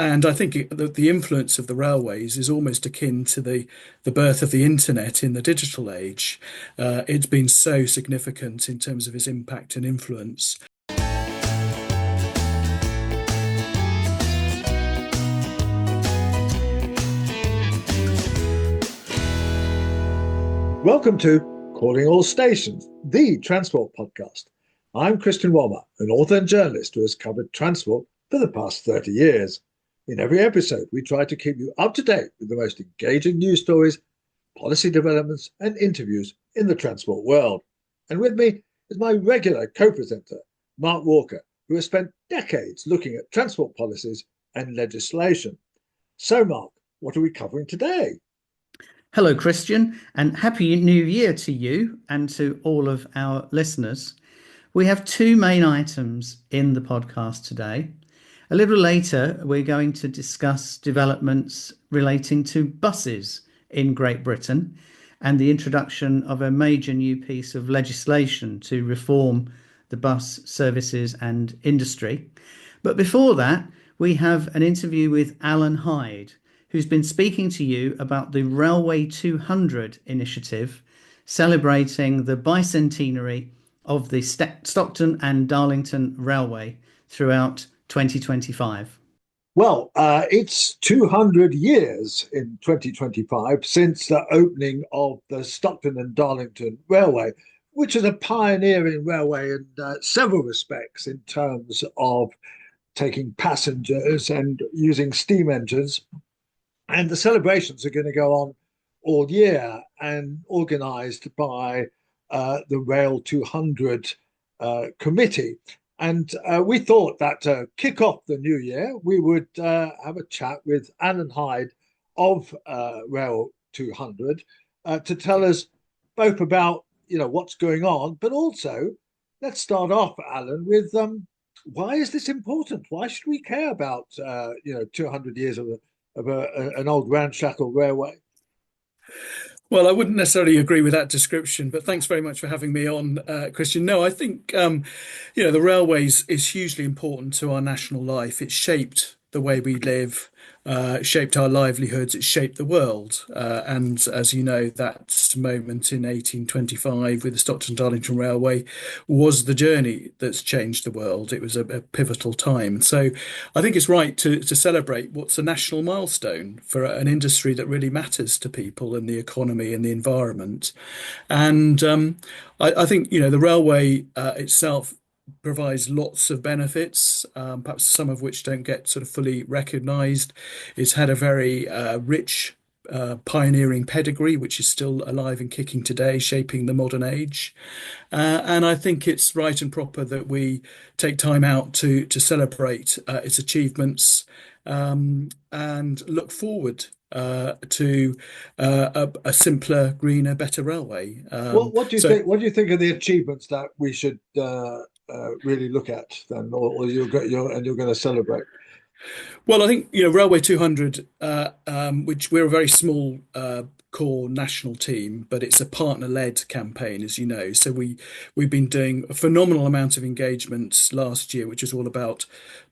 And I think the influence of the railways is almost akin to the birth of the internet in the digital age. It's been so significant in terms of its impact and influence. Welcome to Calling All Stations, the transport podcast. I'm Christian Walmer, an author and journalist who has covered transport for the past 30 years. In every episode, we try to keep you up to date with the most engaging news stories, policy developments, and interviews in the transport world. And with me is my regular co-presenter, Mark Walker, who has spent decades looking at transport policies and legislation. So, Mark, what are we covering today? Hello, Christian, and Happy New Year to you and to all of our listeners. We have two main items in the podcast today. A little later, we're going to discuss developments relating to buses in Great Britain and the introduction of a major new piece of legislation to reform the bus services and industry. But before that, we have an interview with Alan Hyde, who's been speaking to you about the Railway 200 initiative, celebrating the bicentenary of the Stockton and Darlington Railway throughout 2025. Well, it's 200 years in 2025 since the opening of the Stockton and Darlington Railway, which is a pioneering railway in several respects in terms of taking passengers and using steam engines. And the celebrations are going to go on all year and organised by the Rail 200 committee. And we thought that to kick off the new year, we would have a chat with Alan Hyde of Rail 200 to tell us both about what's going on, but also let's start off, Alan, with why is this important? Why should we care about 200 years of an old ramshackle railway? Well, I wouldn't necessarily agree with that description, but thanks very much for having me on, Christian. No, I think, the railways is hugely important to our national life. It shaped the way we live, shaped our livelihoods, it shaped the world. And as you know, that moment in 1825 with the Stockton Darlington Railway was the journey that's changed the world. It was a pivotal time. So I think it's right to celebrate what's a national milestone for an industry that really matters to people and the economy and the environment. And I think, the railway itself provides lots of benefits, perhaps some of which don't get sort of fully recognised. It's had a very rich pioneering pedigree, which is still alive and kicking today, shaping the modern age. And I think it's right and proper that we take time out to celebrate its achievements and look forward to a simpler, greener, better railway. What do you think? What do you think are the achievements that we should really look at then, or you're going to celebrate? Well, I think Railway 200, which we're a very small core national team, but it's a partner-led campaign, as you know. So we've been doing a phenomenal amount of engagement last year, which is all about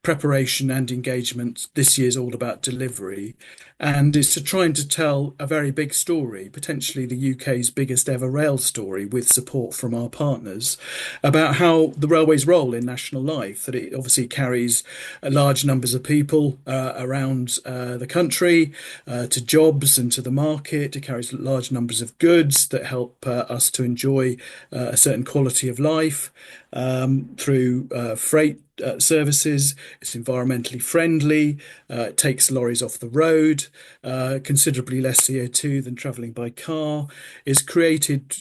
preparation and engagement. This year's all about delivery, and it's trying to tell a very big story, potentially the UK's biggest ever rail story, with support from our partners, about how the railway's role in national life. That it obviously carries large numbers of people around the country to jobs and to the market. It carries large numbers of goods that help us to enjoy a certain quality of life through freight services. It's environmentally friendly. It takes lorries off the road, considerably less CO2 than travelling by car. It's created,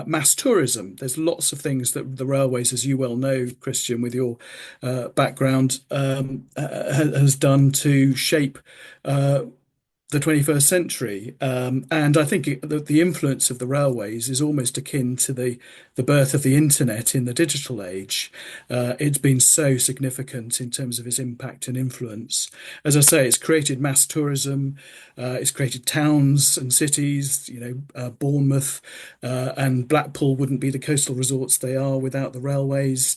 mass tourism. There's lots of things that the railways, as you well know, Christian, with your background, has done to shape the 21st century. And I think the influence of the railways is almost akin to the birth of the internet in the digital age. It's been so significant in terms of its impact and influence. As I say, it's created mass tourism, it's created towns and cities, Bournemouth and Blackpool wouldn't be the coastal resorts they are without the railways.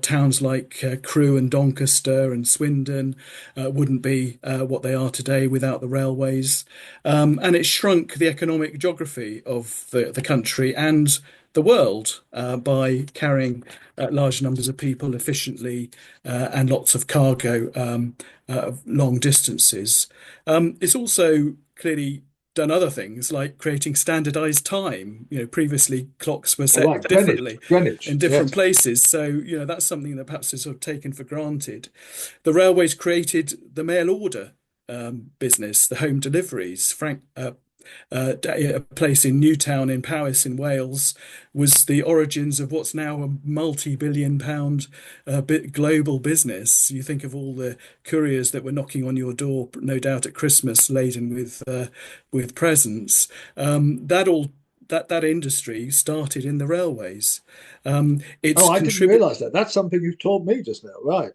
Towns like Crewe and Doncaster and Swindon wouldn't be what they are today without the railways. And it shrunk the economic geography of the country and the world by carrying large numbers of people efficiently and lots of cargo long distances. It's also clearly done other things like creating standardized time. Previously clocks were All set right, Greenwich, differently Greenwich, in different yes. places. So, that's something that perhaps is sort of taken for granted. The railways created the mail order business, the home deliveries. A place in Newtown in Powys in Wales was the origins of what's now a multi-billion pound global business. You think of all the couriers that were knocking on your door, no doubt at Christmas, laden with presents. That industry started in the railways. Oh, It's I didn't contributed. realize that. That's something you taught me just now. Right,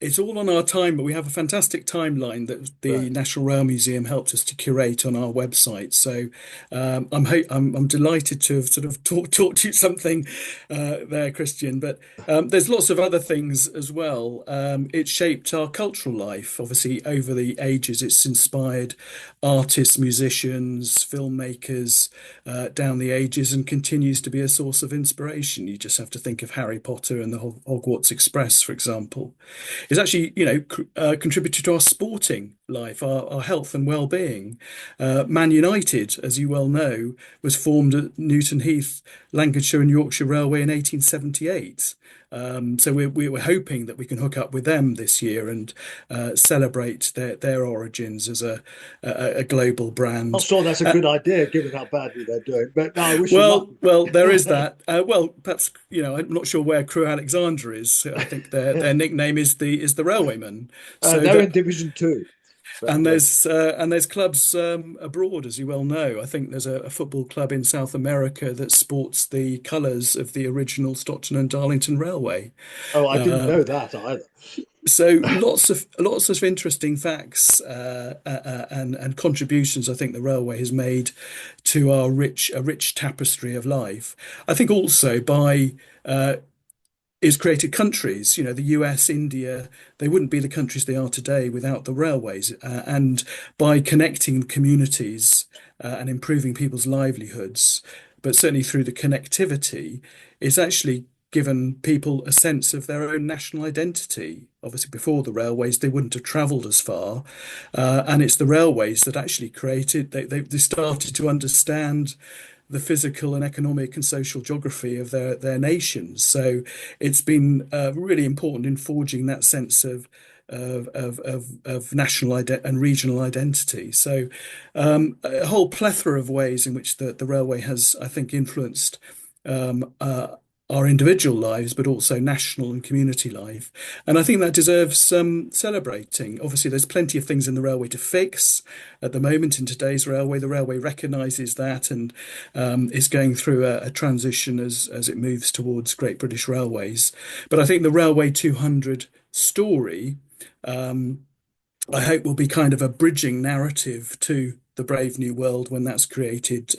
It's all on our time, but we have a fantastic timeline that the right. National Rail Museum helped us to curate on our website. So I'm delighted to have sort of taught you something there, Christian. But there's lots of other things as well. It shaped our cultural life. Obviously, over the ages, it's inspired artists, musicians, filmmakers down the ages, and continues to be a source of inspiration. You just have to think of Harry Potter and the Hogwarts Express, for example. It's actually, contributed to our sporting life, our health and well-being. Man United, as you well know, was formed at Newton Heath, Lancashire and Yorkshire Railway in 1878. So we're hoping that we can hook up with them this year and celebrate their origins as a global Not brand. sure that's a Uh, good idea given how badly they're doing, but no, I wish you luck. well, there is that. Well, perhaps I'm not sure where Crewe Alexandra is. I think their nickname is the Railwayman. So They're in that Division Two, but and there's clubs abroad, as you well know. I think there's a football club in South America that sports the colours of the original Stockton and Darlington Railway. oh, I didn't Um, know that either. so lots of interesting facts and contributions. I think the railway has made to our rich tapestry of life. I think also by is created countries. The US, India, they wouldn't be the countries they are today without the railways. And by connecting communities and improving people's livelihoods, but certainly through the connectivity, it's actually given people a sense of their own national identity. Obviously, before the railways, they wouldn't have travelled as far. And it's the railways that actually created, they started to understand the physical and economic and social geography of their nations. So it's been really important in forging that sense of national and regional identity. So a whole plethora of ways in which the railway has, I think, influenced our individual lives, but also national and community life. And I think that deserves some celebrating. Obviously, there's plenty of things in the railway to fix at the moment in today's railway. The railway recognises that and is going through a transition as it moves towards Great British Railways. But I think the Railway 200 story, I hope, will be kind of a bridging narrative to the Brave New World when that's created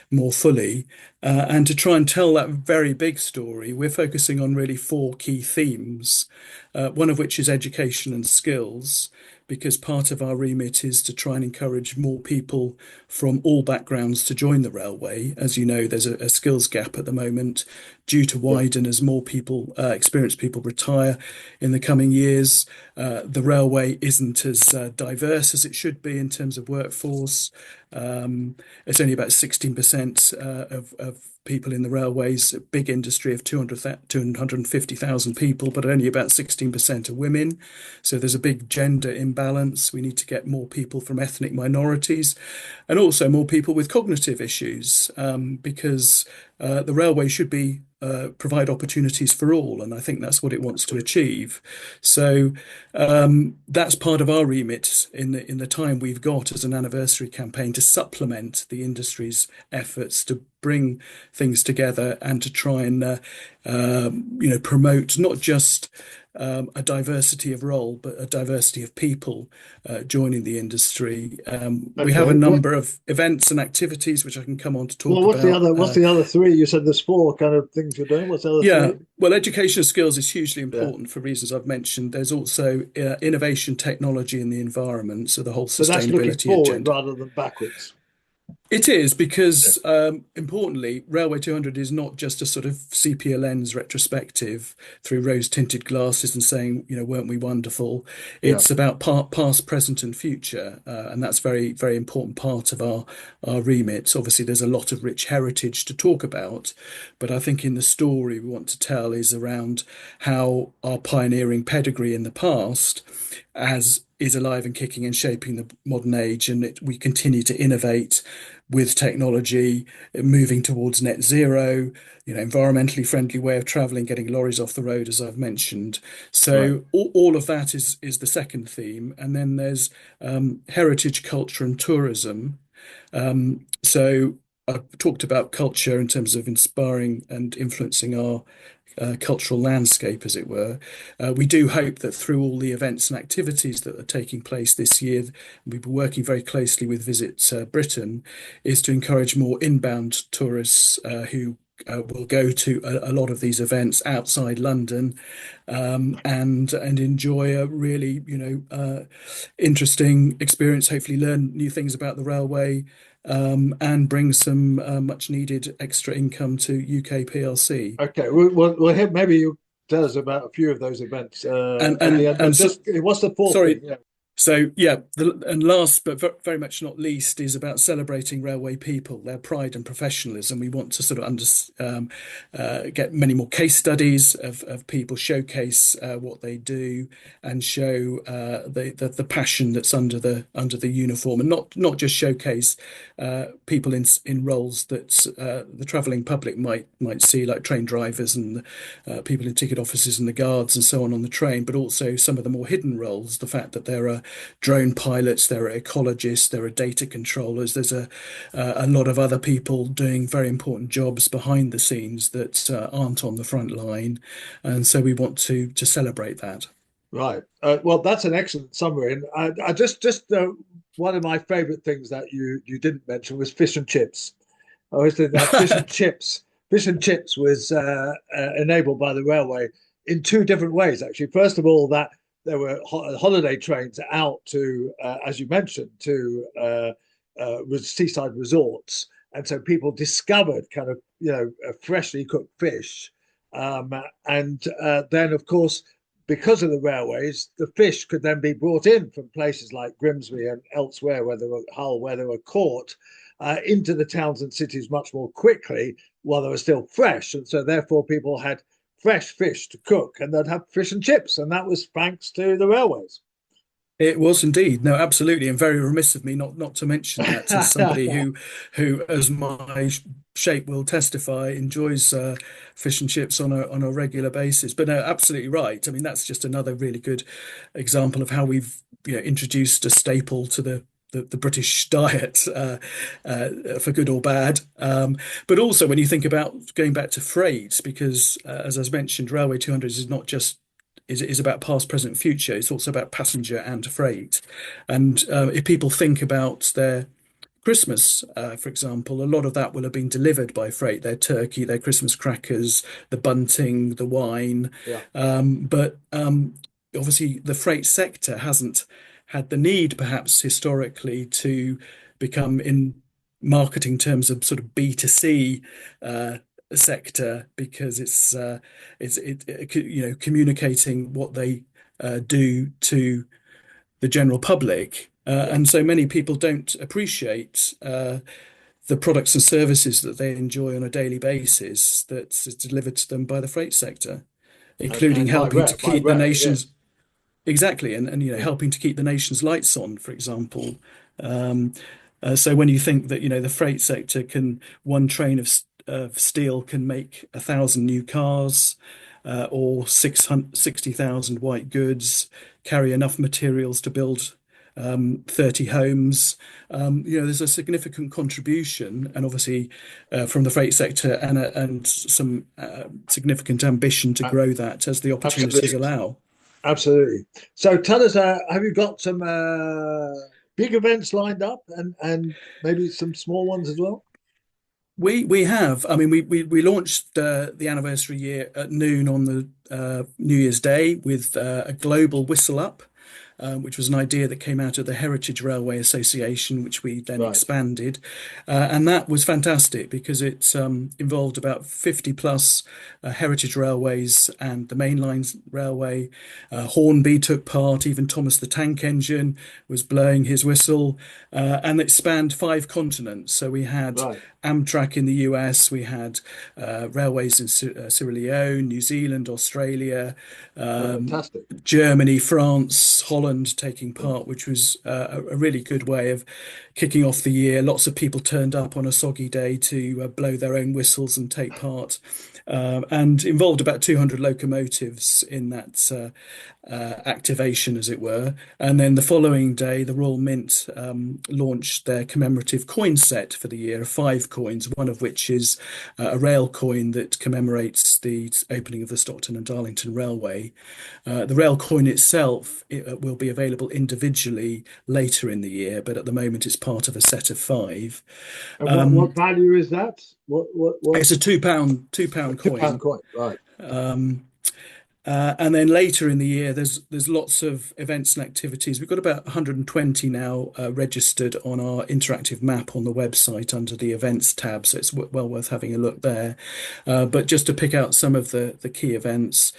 more fully. And to try and tell that very big story, we're focusing on really four key themes, one of which is education and skills, because part of our remit is to try and encourage more people from all backgrounds to join the railway. As you know, there's a skills gap at the moment due to Yeah. widen as more people, experienced people retire in the coming years. The railway isn't as diverse as it should be in terms of workforce. It's only about 16% of people in the railways, a big industry of 250,000 people, but only about 16% are women. So there's a big gender imbalance. We need to get more people from ethnic minorities and also more people with cognitive issues because the railway should be provide opportunities for all, and I think that's what it wants to achieve. So that's part of our remit in the time we've got as an anniversary campaign to supplement the industry's efforts to bring things together and to try and promote not just a diversity of role, but a diversity of people joining the industry. We have a Okay. number of events and activities which I can come on to Well, talk about. what's the other three? You said there's four kind of things you're doing. What's the other Yeah, three? well, educational skills is hugely Yeah. important for reasons I've mentioned. There's also innovation, technology, and the environment, so the whole So that's looking sustainability forward agenda. rather than backwards. It is Yeah. because, importantly, Railway 200 is not just a sort of sepia lens retrospective through rose-tinted glasses and saying, weren't we wonderful? Yeah. It's about past, present, and future, and that's very, very important part of our remit. Obviously, there's a lot of rich heritage to talk about, but I think in the story we want to tell is around how our pioneering pedigree in the past as is alive and kicking and shaping the modern age, and we continue to innovate with technology, moving towards net zero, environmentally friendly way of traveling, getting lorries off the road, as I've mentioned. Right. So all of that is the second theme, and then there's heritage, culture, and tourism. So I've talked about culture in terms of inspiring and influencing our cultural landscape, as it were. We do hope that through all the events and activities that are taking place this year, we've been working very closely with Visit Britain, is to encourage more inbound tourists who will go to a lot of these events outside London and enjoy a really, interesting experience. Hopefully, learn new things about the railway and bring some much needed extra income to UK PLC. Okay. Maybe you tell us about a few of those events And at the and end. But and so, just what's the fourth thing? sorry, Yeah. so yeah, and last but very much not least is about celebrating railway people, their pride and professionalism. We want to sort of get many more case studies of people, showcase what they do, and show the passion that's under the uniform, and not just showcase people in roles that the travelling public might see, like train drivers and people in ticket offices and the guards and so on the train, but also some of the more hidden roles. The fact that there are drone pilots, there are ecologists, there are data controllers. There's a lot of other people doing very important jobs behind the scenes that aren't on the front line, and so we want to celebrate that. Right. Well, that's an excellent summary. And I just one of my favorite things that you didn't mention was fish and chips. I always think that fish and chips was enabled by the railway in two different ways, actually. First of all, that there were holiday trains out to, as you mentioned, to seaside resorts, and so people discovered kind of freshly cooked fish, and then of course because of the railways, the fish could then be brought in from places like Grimsby and elsewhere, where they were Hull, where they were caught, into the towns and cities much more quickly while they were still fresh. And so therefore people had fresh fish to cook and they'd have fish and chips. And that was thanks to the railways. It was indeed. No, absolutely, and very remiss of me not to mention that as somebody who, as my shape will testify, enjoys fish and chips on a regular basis. But no, absolutely right. I mean, that's just another really good example of how we've introduced a staple to the British diet, for good or bad. But also when you think about going back to freight, because as I was mentioned, Railway 200 is not just is about past, present, future. It's also about passenger and freight. And if people think about their Christmas, for example, a lot of that will have been delivered by freight, their turkey, their Christmas crackers, the bunting, the wine. Yeah. But obviously, the freight sector hasn't had the need, perhaps historically, to become in marketing terms of sort of B2C sector because communicating what they do to the general public. Yeah. And so many people don't appreciate the products and services that they enjoy on a daily basis that's delivered to them by the freight sector, including And helping to quite keep the rarely, nation's yes. exactly and Yeah. helping to keep the nation's lights on, for example. So when you think that the freight sector can one train of steel can make 1,000 new cars, or 60,000 white goods, carry enough materials to build 30 homes. There's a significant contribution, and obviously from the freight sector, and some significant ambition to grow that as the opportunities Absolutely. allow. Absolutely. So tell us, have you got some big events lined up and maybe some small ones as well? We have. I mean, we launched the anniversary year at noon on the New Year's Day with a global whistle up, which was an idea that came out of the Heritage Railway Association, which we then Right. expanded. And that was fantastic because it involved about 50 plus heritage railways and the mainline railway. Hornby took part, even Thomas the Tank Engine was blowing his whistle, and it spanned 5 continents. So we had Right. Amtrak in the US, we had railways in Sierra Leone, New Zealand, Australia, Oh, um, fantastic. Germany, France, Holland taking part, which was a really good way of kicking off the year. Lots of people turned up on a soggy day to blow their own whistles and take part, and involved about 200 locomotives in that activation, as it were. And then the following day, the Royal Mint launched their commemorative coin set for the year of 5 coins, one of which is a rail coin that commemorates the opening of the Stockton and Darlington Railway. The rail coin itself will be available individually later in the year, but at the moment it's part of a set of 5. And what Um, value is that? What it's a £2 £2 coin. coin? Right. Um, and then later in the year, there's lots of events and activities. We've got about 120 now registered on our interactive map on the website under the events tab, so it's well worth having a look there. But just to pick out some of the key events,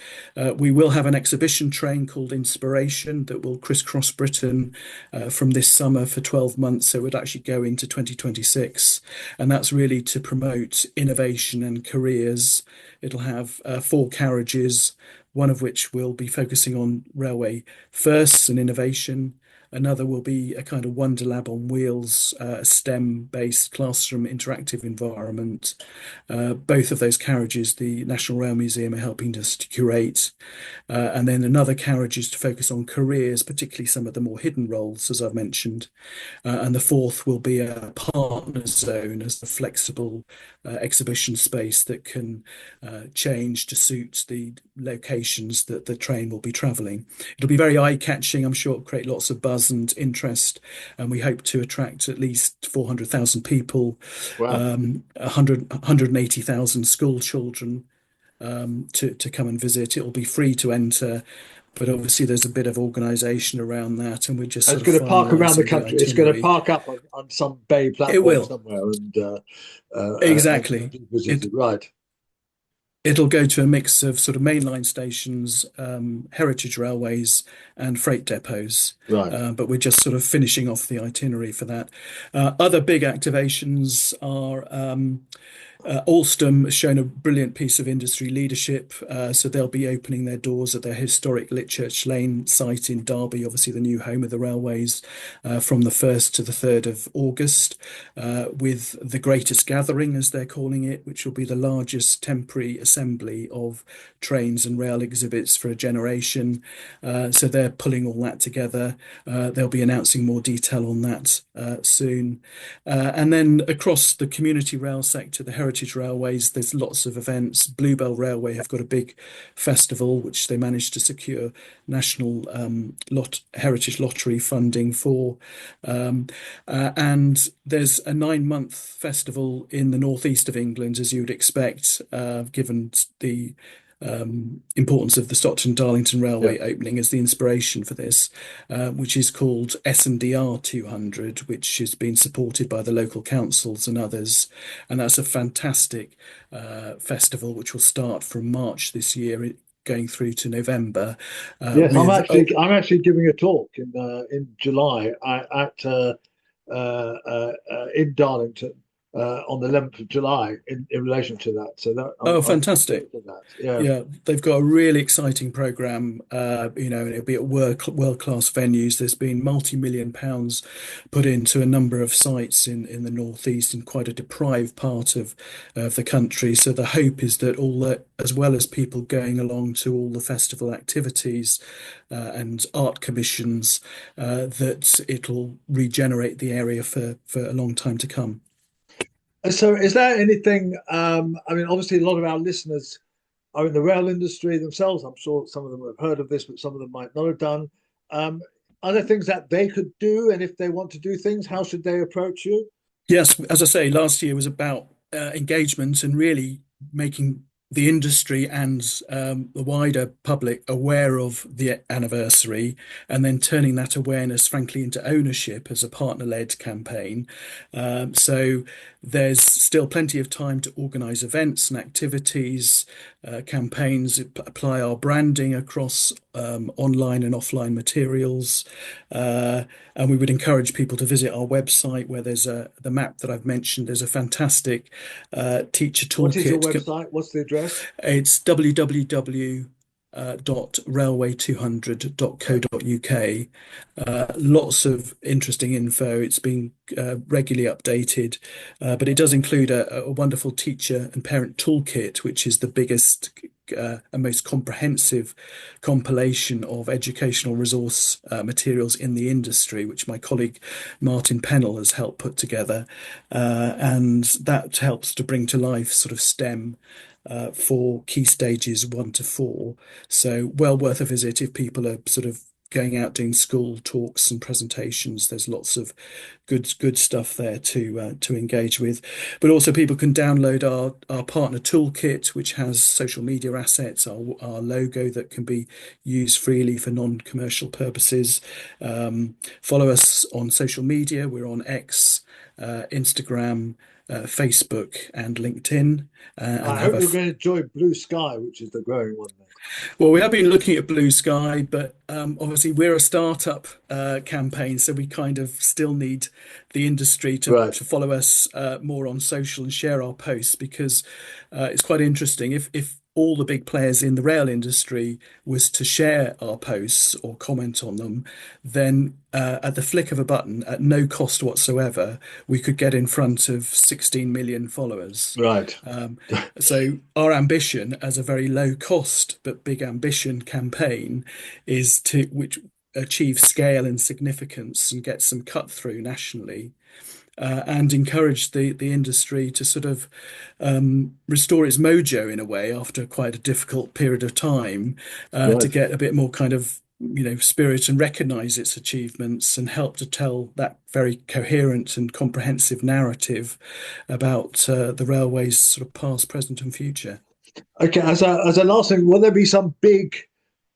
we will have an exhibition train called Inspiration that will crisscross Britain from this summer for 12 months. So it would actually go into 2026, and that's really to promote innovation and careers. It'll have 4 carriages, one of which will be focusing on railway firsts and innovation. Another will be a kind of Wonder Lab on wheels, a STEM-based classroom interactive environment. Both of those carriages, the National Rail Museum are helping us to curate. And then another carriage is to focus on careers, particularly some of the more hidden roles, as I've mentioned. And the fourth will be a partner zone as a flexible exhibition space that can change to suit the locations that the train will be travelling. It'll be very eye-catching. I'm sure it'll create lots of buzz and interest, and we hope to attract at least 400,000 people, Wow. 180,000 school children to come and visit. It'll be free to enter, but obviously there's a bit of organisation around that, and we're just And sort it's of going to park around the finalising the country. It's going to itinerary. park up on some bay It platform will. somewhere and Exactly. be visited. Right. It'll go to a mix of sort of mainline stations, heritage railways, and freight depots. Right. But we're just sort of finishing off the itinerary for that. Other big activations are Alstom has shown a brilliant piece of industry leadership. So they'll be opening their doors at their historic Litchurch Lane site in Derby, obviously the new home of the railways, from the 1st to the 3rd of August, with the greatest gathering, as they're calling it, which will be the largest temporary assembly of trains and rail exhibits for a generation. So they're pulling all that together. They'll be announcing more detail on that soon. And then across the community rail sector, the heritage railways, there's lots of events. Bluebell Railway have got a big festival, which they managed to secure national heritage lottery funding for. And there's a 9-month festival in the northeast of England, as you would expect, given the importance of the Stockton Darlington Yeah. Railway opening as the inspiration for this, which is called S&DR 200, which has been supported by the local councils and others. And that's a fantastic festival, which will start from March this year, going through to November, Yes, with I'm actually giving a talk in July in Darlington. on the 11th of July in relation to that. So that Oh, I'm looking fantastic. forward to that. Yeah. Yeah, they've got a really exciting program, and it'll be at world-class venues. There's been multi-million pounds put into a number of sites in the northeast and quite a deprived part of the country. So the hope is that all that, as well as people going along to all the festival activities and art commissions, that it'll regenerate the area for a long time to come. So is there anything, I mean, obviously a lot of our listeners are in the rail industry themselves. I'm sure some of them have heard of this, but some of them might not have done. Um, are there things that they could do? And if they want to do things, how should they approach you? Yes, as I say, last year was about engagement and really making the industry and the wider public aware of the anniversary, and then turning that awareness, frankly, into ownership as a partner-led campaign. So there's still plenty of time to organise events and activities, campaigns, apply our branding across online and offline materials. And we would encourage people to visit our website where there's the map that I've mentioned. There's a fantastic teacher What is your toolkit. website? What's the address? It's www.railway200.co.uk. Lots of interesting info. It's been regularly updated, but it does include a wonderful teacher and parent toolkit, which is the biggest and most comprehensive compilation of educational resource materials in the industry, which my colleague Martin Pennell has helped put together. And that helps to bring to life sort of STEM for key stages 1 to 4. So well worth a visit if people are sort of going out doing school talks and presentations. There's lots of good stuff there to engage with. But also people can download our partner toolkit, which has social media assets, our logo that can be used freely for non-commercial purposes. Follow us on social media. We're on X, Instagram, Facebook, and LinkedIn, and I have hope a you're going to enjoy Blue Sky, which is the growing one there. well, we have been looking at Blue Sky, but obviously we're a startup campaign, so we kind of still need the industry Right. to follow us more on social and share our posts because it's quite interesting. If all the big players in the rail industry was to share our posts or comment on them, then at the flick of a button, at no cost whatsoever, we could get in front of 16 million followers. Right. Um, so our ambition as a very low cost but big ambition campaign is to which achieve scale and significance and get some cut through nationally and encourage the industry to sort of restore its mojo in a way after quite a difficult period of time to Right. get a bit more kind of spirit and recognize its achievements and help to tell that very coherent and comprehensive narrative about the railway's sort of past, present, and future. Okay. As a last thing, will there be some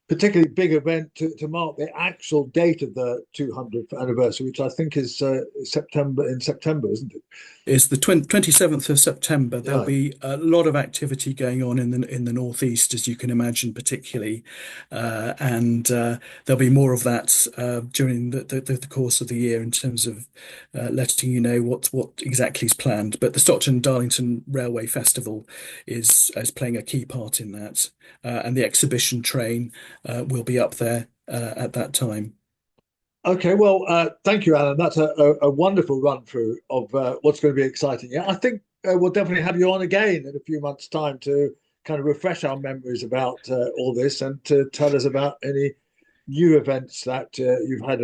particularly big event to mark the actual date of the 200th anniversary, which I think is September, isn't it? It's the 27th of September. There'll Yeah. be a lot of activity going on in the northeast, as you can imagine, particularly, and there'll be more of that during the course of the year in terms of letting you know what exactly is planned. But the Stockton Darlington Railway Festival is playing a key part in that, and the exhibition train will be up there at that time. Okay, well, thank you, Alan. That's a wonderful run through of what's going to be exciting. Yeah, I think we'll definitely have you on again in a few months' time to kind of refresh our memories about all this and to tell us about any new events that you've had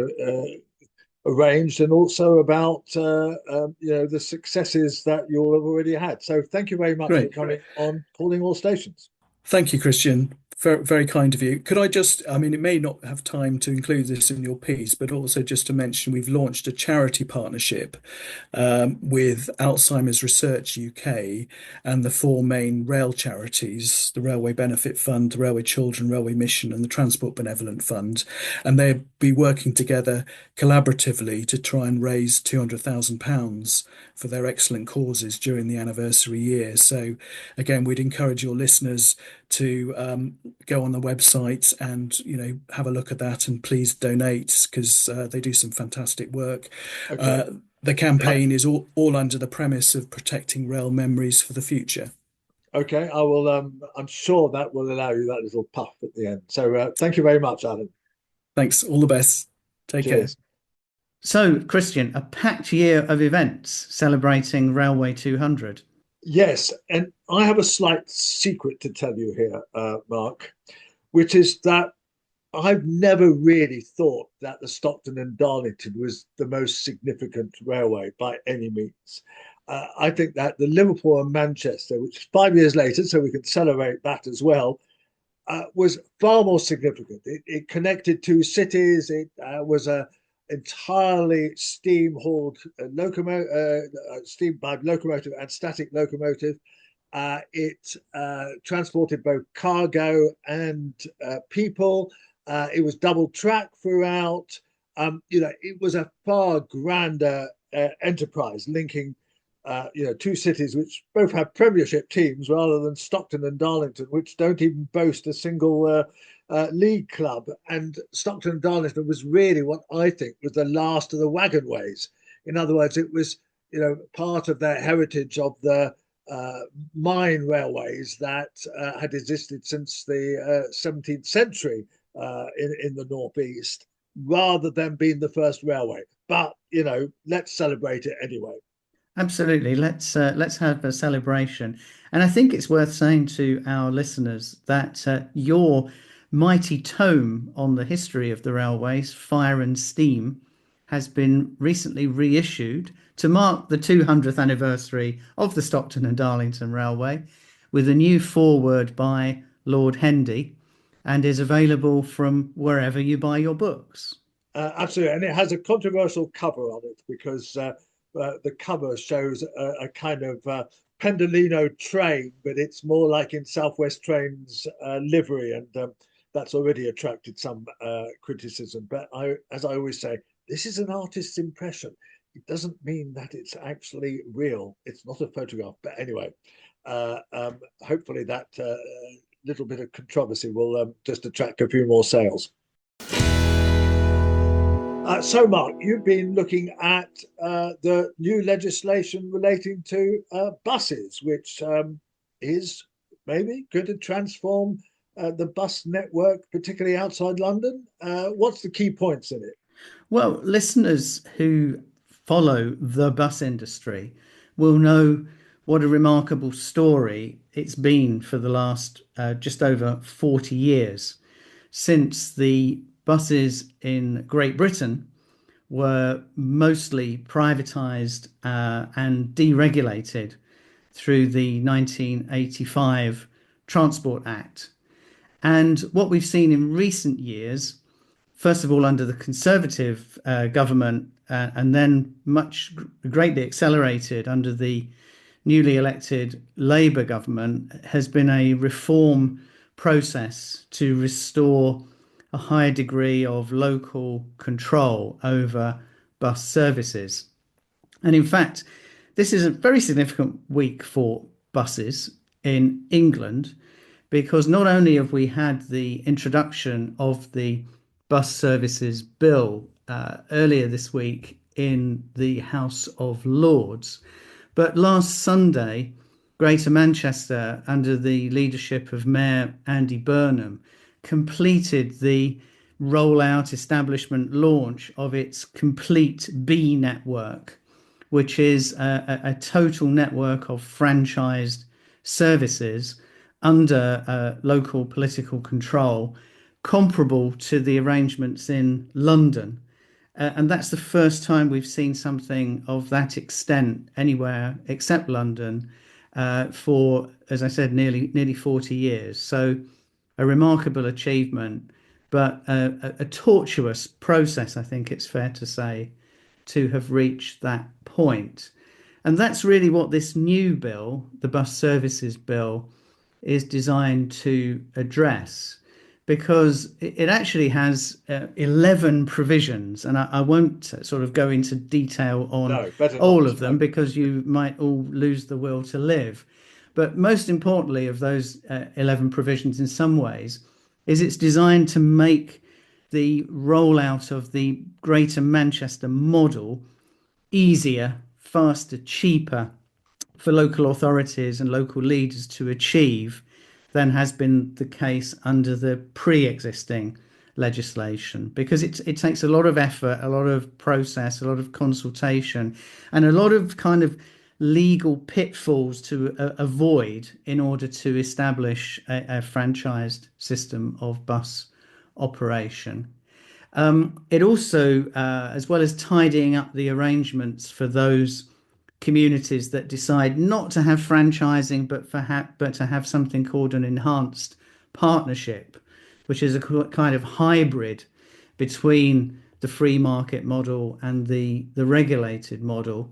arranged and also about the successes that you'll have already had. So thank you very much for Great. coming on Calling All Stations. Thank you, Christian. Very, very kind of you. Could I just, I mean, it may not have time to include this in your piece, but also just to mention we've launched a charity partnership with Alzheimer's Research UK and the four main rail charities, the Railway Benefit Fund, the Railway Children, Railway Mission, and the Transport Benevolent Fund. And they'll be working together collaboratively to try and raise £200,000 for their excellent causes during the anniversary year. So, again, we'd encourage your listeners to go on the website and have a look at that, and please donate, because they do some fantastic work. Okay. The campaign is all under the premise of protecting rail memories for the future. Okay, I will. I'm sure that will allow you that little puff at the end. So thank you very much, Alan. Thanks. All the best. Take care. Cheers. So, Christian, a packed year of events celebrating Railway 200. Yes, and I have a slight secret to tell you here, Mark, which is that I've never really thought that the Stockton and Darlington was the most significant railway by any means. I think that the Liverpool and Manchester, which is 5 years later, so we can celebrate that as well, was far more significant. It connected two cities. It was a entirely steam-hauled steam by locomotive and static locomotive. It transported both cargo and people. It was double track throughout. It was a far grander enterprise linking two cities which both have Premiership teams rather than Stockton and Darlington, which don't even boast a single league club. And Stockton and Darlington was really what I think was the last of the wagonways. In other words, it was part of their heritage of the mine railways that had existed since the 17th century in the northeast, rather than being the first railway. But let's celebrate it anyway. Absolutely. Let's have a celebration. And I think it's worth saying to our listeners that your mighty tome on the history of the railways, Fire and Steam, has been recently reissued to mark the 200th anniversary of the Stockton and Darlington Railway, with a new foreword by Lord Hendy, and is available from wherever you buy your books. Absolutely. And it has a controversial cover on it, because the cover shows a kind of Pendolino train, but it's more like in Southwest Trains livery, and that's already attracted some criticism. But as I always say, this is an artist's impression. It doesn't mean that it's actually real. It's not a photograph. But anyway, hopefully that little bit of controversy will just attract a few more sales. So, Mark, you've been looking at the new legislation relating to buses, which is maybe going to transform the bus network, particularly outside London. What's the key points in it? Well, listeners who follow the bus industry will know what a remarkable story it's been for the last just over 40 years, since the buses in Great Britain were mostly privatised and deregulated through the 1985 Transport Act. And what we've seen in recent years, first of all under the Conservative government, and then greatly accelerated under the newly elected Labour government, has been a reform process to restore a higher degree of local control over bus services. And in fact, this is a very significant week for buses in England, because not only have we had the introduction of the bus services bill earlier this week in the House of Lords, but last Sunday, Greater Manchester, under the leadership of Mayor Andy Burnham, completed the rollout, establishment, launch of its Complete B network, which is a total network of franchised services under local political control, comparable to the arrangements in London. And that's the first time we've seen something of that extent anywhere except London for, as I said, nearly 40 years. So a remarkable achievement, but a tortuous process, I think it's fair to say, to have reached that point. And that's really what this new bill, the Bus Services Bill, is designed to address, because it actually has 11 provisions, and I won't sort of go into detail on all of them, because you might all lose the will to live. But most importantly, of those 11 provisions, in some ways, is it's designed to make the rollout of the Greater Manchester model easier, faster, cheaper for local authorities and local leaders to achieve than has been the case under the pre-existing legislation, because it takes a lot of effort, a lot of process, a lot of consultation, and a lot of kind of legal pitfalls to avoid in order to establish a franchised system of bus operation. It also, as well as tidying up the arrangements for those communities that decide not to have franchising, but to have something called an enhanced partnership, which is a kind of hybrid between the free market model and the regulated model.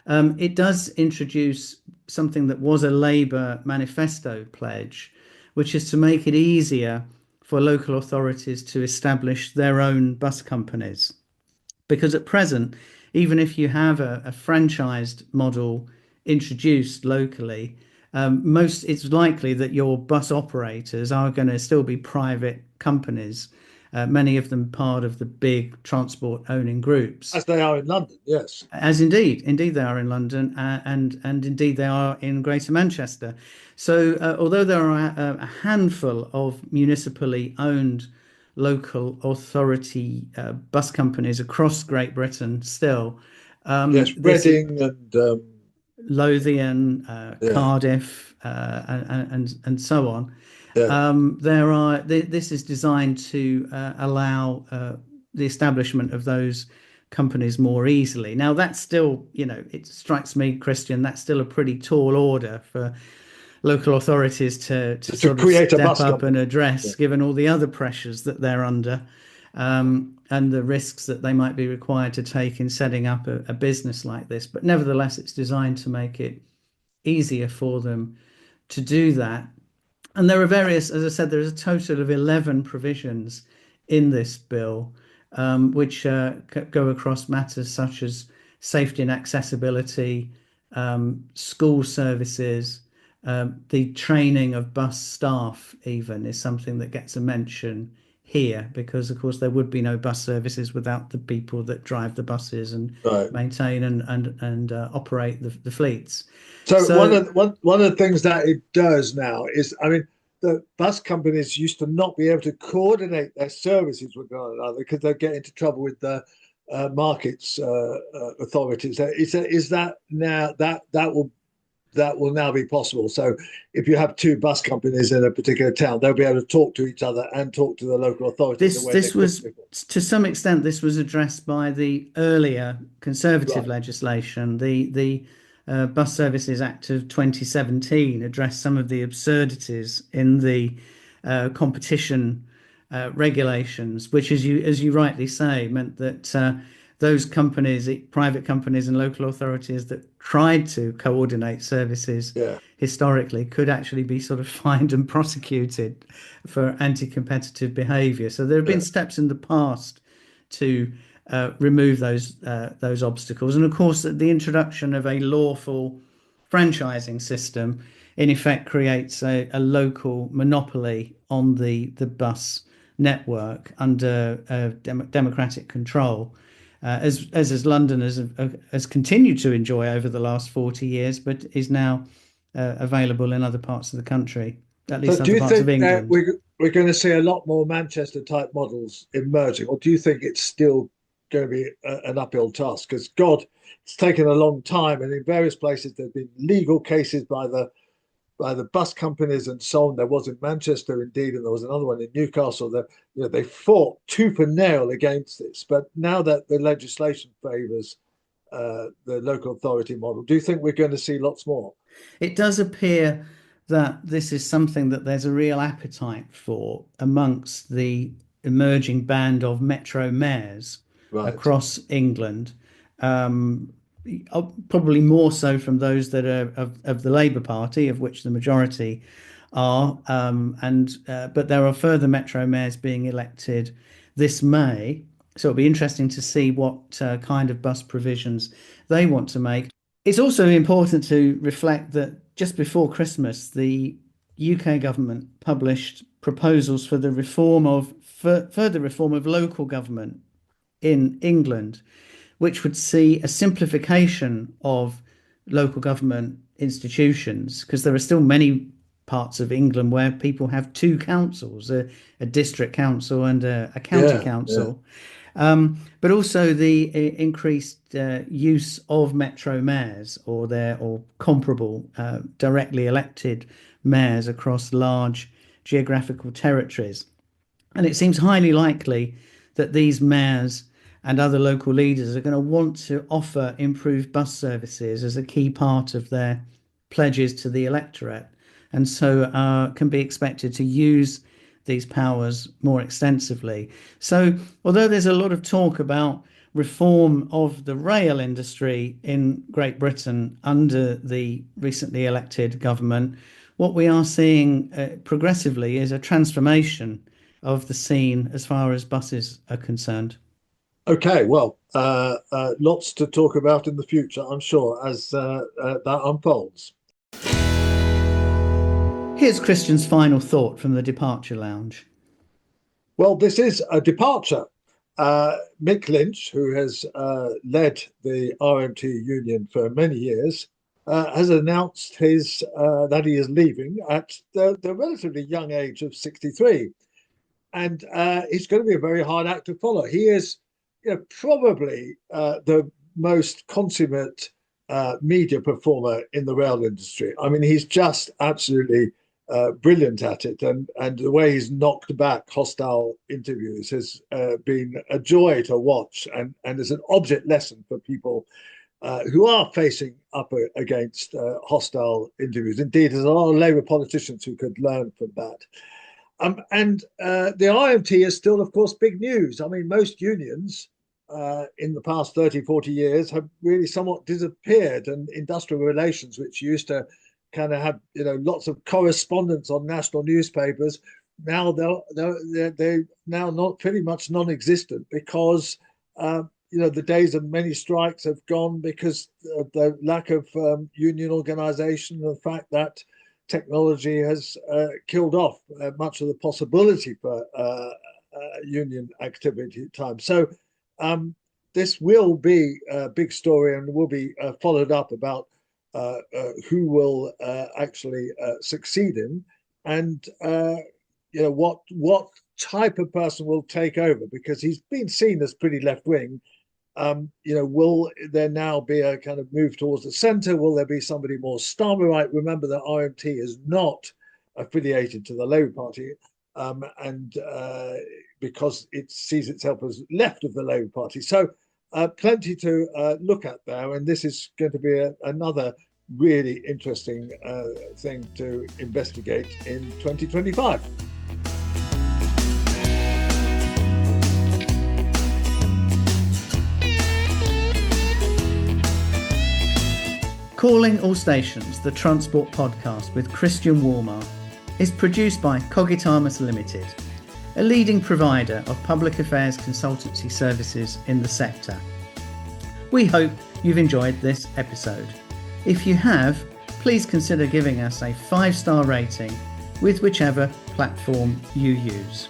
It does introduce something that was a Labour manifesto pledge, which is to make it easier for local authorities to establish their own bus companies. Because at present, even if you have a franchised model introduced locally, it's likely that your bus operators are going to still be private companies, many of them part of the big transport owning groups. As they are in London, yes. As indeed they are in London, and indeed they are in Greater Manchester. So although there are a handful of municipally owned local authority bus companies across Great Britain still, Yes, Reading and Lothian, yeah, Cardiff, and so on. yeah, This is designed to allow the establishment of those companies more easily. Now, that's still, it strikes me, Christian, that's still a pretty tall order for local authorities to sort of create a step bus up and company. address, Yeah. given all the other pressures that they're under, and the risks that they might be required to take in setting up a business like this. But nevertheless, it's designed to make it easier for them to do that. And there are various, as I said, there's a total of 11 provisions in this bill, which go across matters such as safety and accessibility, school services, the training of bus staff even is something that gets a mention here, because of course there would be no bus services without the people that drive the buses and Right. maintain and operate the fleets. So So one of the things that it does now is, I mean, the bus companies used to not be able to coordinate their services with one another because they'd get into trouble with the markets authorities. Is that now that will now be possible? So if you have two bus companies in a particular town, they'll be able to talk to each other and talk to the local authority the way they this couldn't was, before. to some extent, this was addressed by the earlier Conservative Right. legislation. The Bus Services Act of 2017 addressed some of the absurdities in the competition regulations, which, as you rightly say, meant that those companies, private companies and local authorities that tried to coordinate services Yeah. historically could actually be sort of fined and prosecuted for anti-competitive behaviour. So there have been Yeah. steps in the past to remove those obstacles, and of course, the introduction of a lawful franchising system in effect creates a local monopoly on the bus network under democratic control, as London has continued to enjoy over the last 40 years, but is now available in other parts of the country, at So least do other you parts of think that England. we're going to see a lot more Manchester type models emerging, or do you think it's still going to be an uphill task? Because God, it's taken a long time, and in various places there've been legal cases by the bus companies and so on. There was in Manchester, indeed, and there was another one in Newcastle. That they fought tooth and nail against this. But now that the legislation favours the local authority model, do you think we're going to see lots more? It does appear that this is something that there's a real appetite for amongst the emerging band of metro mayors Right. across England. Um, Probably more so from those that are of the Labour Party, of which the majority are. But there are further metro mayors being elected this May. So it'll be interesting to see what kind of bus provisions they want to make. It's also important to reflect that just before Christmas, the UK government published proposals for the further reform of local government in England, which would see a simplification of local government institutions, because there are still many parts of England where people have two councils, a district council and a county council. But also the increased use of metro mayors or comparable directly elected mayors across large geographical territories. And it seems highly likely that these mayors and other local leaders are going to want to offer improved bus services as a key part of their pledges to the electorate, and so can be expected to use these powers more extensively. So although there's a lot of talk about reform of the rail industry in Great Britain under the recently elected government, what we are seeing progressively is a transformation of the scene as far as buses are concerned. Okay, well, lots to talk about in the future, I'm sure, as that unfolds. Here's Christian's final thought from the Departure Lounge. Well, this is a departure. Mick Lynch, who has led the RMT union for many years, has announced that he is leaving at the relatively young age of 63. And it's going to be a very hard act to follow. He is probably the most consummate media performer in the rail industry. I mean, he's just absolutely brilliant at it, and the way he's knocked back hostile interviews has been a joy to watch, and is an object lesson for people who are facing up against hostile interviews. Indeed, there's a lot of Labour politicians who could learn from that. And the IMT is still, of course, big news. I mean, most unions in the past 30, 40 years have really somewhat disappeared, and industrial relations, which used to kind of have lots of correspondence on national newspapers, now they're now not pretty much non-existent, because the days of many strikes have gone because of the lack of union organization, and the fact that technology has killed off much of the possibility for union activity at times. So this will be a big story, and will be followed up about who will actually succeed him, and what type of person will take over, because he's been seen as pretty left-wing. Will there now be a kind of move towards the centre? Will there be somebody more Starmerite? Remember that RMT is not affiliated to the Labour Party, and because it sees itself as left of the Labour Party. So plenty to look at there, and this is going to be another really interesting thing to investigate in 2025. Calling All Stations, the Transport Podcast with Christian Walmart, is produced by Cogitamus Limited, a leading provider of public affairs consultancy services in the sector. We hope you've enjoyed this episode. If you have, please consider giving us a 5-star rating with whichever platform you use.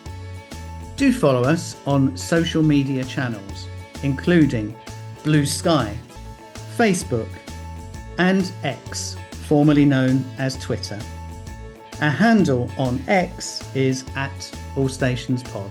Do follow us on social media channels, including Blue Sky, Facebook, and X, formerly known as Twitter. Our handle on X is @AllStationsPod.